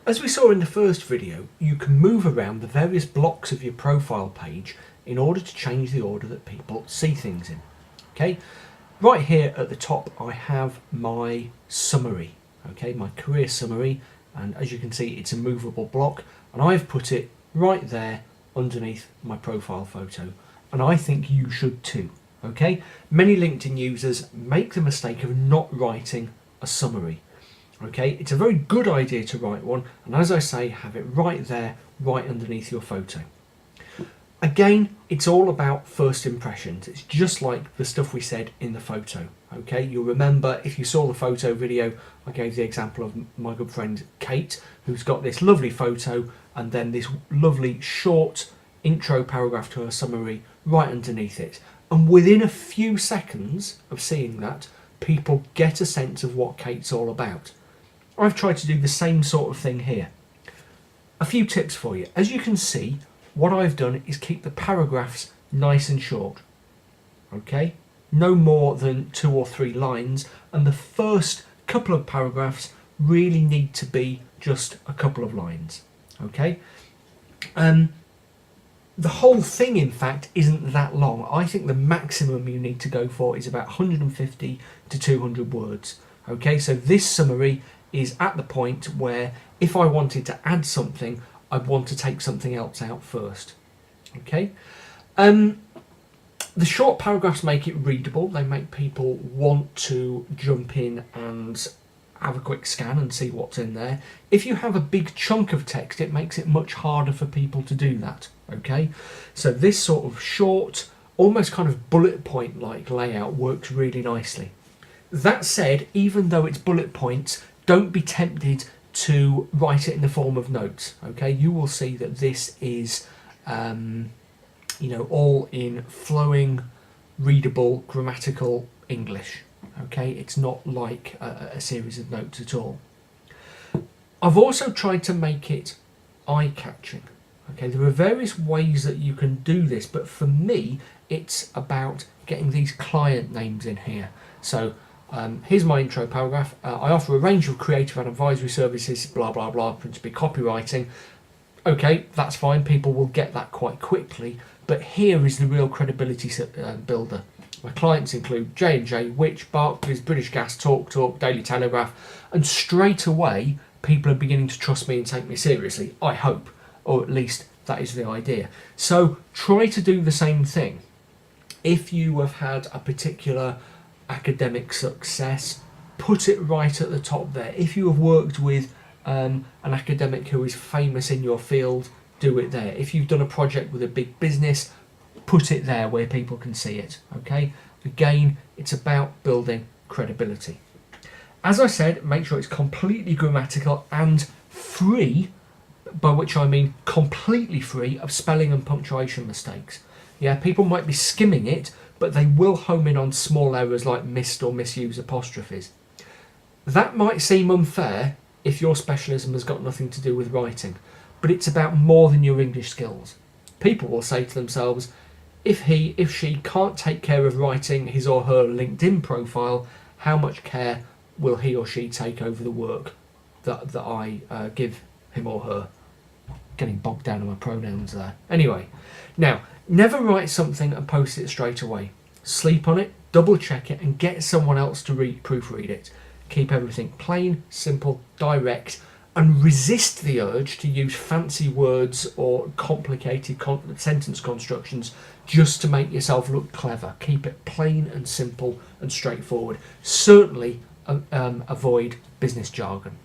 As we saw in the first video, you can move around the various blocks of your profile page in order to change the order that people see things in. Okay, right here at the top I have my summary, okay, my career summary, and as you can see it's a movable block, and I've put it right there underneath my profile photo, and I think you should too. Okay, many LinkedIn users make the mistake of not writing a summary. Okay, it's a very good idea to write one, and as I say, have it right there, right underneath your photo. Again, it's all about first impressions. It's just like the stuff we said in the photo. Okay, you'll remember if you saw the photo video, I gave the example of my good friend Kate, who's got this lovely photo and then this lovely short intro paragraph to her summary right underneath it. And within a few seconds of seeing that, people get a sense of what Kate's all about. I've tried to do the same sort of thing here. A few tips for you. As you can see, what I've done is keep the paragraphs nice and short. Okay, no more than 2 or 3 lines, and the first couple of paragraphs really need to be just a couple of lines. Okay, the whole thing in fact isn't that long. I think the maximum you need to go for is about 150 to 200 words. Okay, so this summary is at the point where if I wanted to add something, I'd want to take something else out first. Okay, the short paragraphs make it readable. They make people want to jump in and have a quick scan and see what's in there. If you have a big chunk of text, it makes it much harder for people to do that. Okay, so this sort of short, almost kind of bullet point like layout works really nicely. That said, even though it's bullet points, don't be tempted to write it in the form of notes. Okay, you will see that this is all in flowing, readable, grammatical English. Okay, it's not like a series of notes at all. I've also tried to make it eye-catching. Okay, there are various ways that you can do this, but for me it's about getting these client names in here. So here's my intro paragraph. I offer a range of creative and advisory services, blah blah blah, principally copywriting. Okay, that's fine, people will get that quite quickly, but here is the real credibility builder. My clients include J&J, Which, Barclays, British Gas, TalkTalk, Daily Telegraph, and straight away people are beginning to trust me and take me seriously, I hope, or at least that is the idea. So try to do the same thing. If you have had a particular academic success, put it right at the top there. If you have worked with an academic who is famous in your field, do it there. If you've done a project with a big business, put it there where people can see it. Okay, again, it's about building credibility. As I said, make sure it's completely grammatical and free, by which I mean completely free of spelling and punctuation mistakes. Yeah, people might be skimming it, but they will home in on small errors like missed or misused apostrophes. That might seem unfair if your specialism has got nothing to do with writing, but it's about more than your English skills. People will say to themselves, if she can't take care of writing his or her LinkedIn profile, how much care will he or she take over the work that I give him or her? Getting bogged down in my pronouns there. Anyway, now, never write something and post it straight away. Sleep on it, double check it, and get someone else to proofread it. Keep everything plain, simple, direct, and resist the urge to use fancy words or complicated sentence constructions just to make yourself look clever. Keep it plain and simple and straightforward. Certainly avoid business jargon.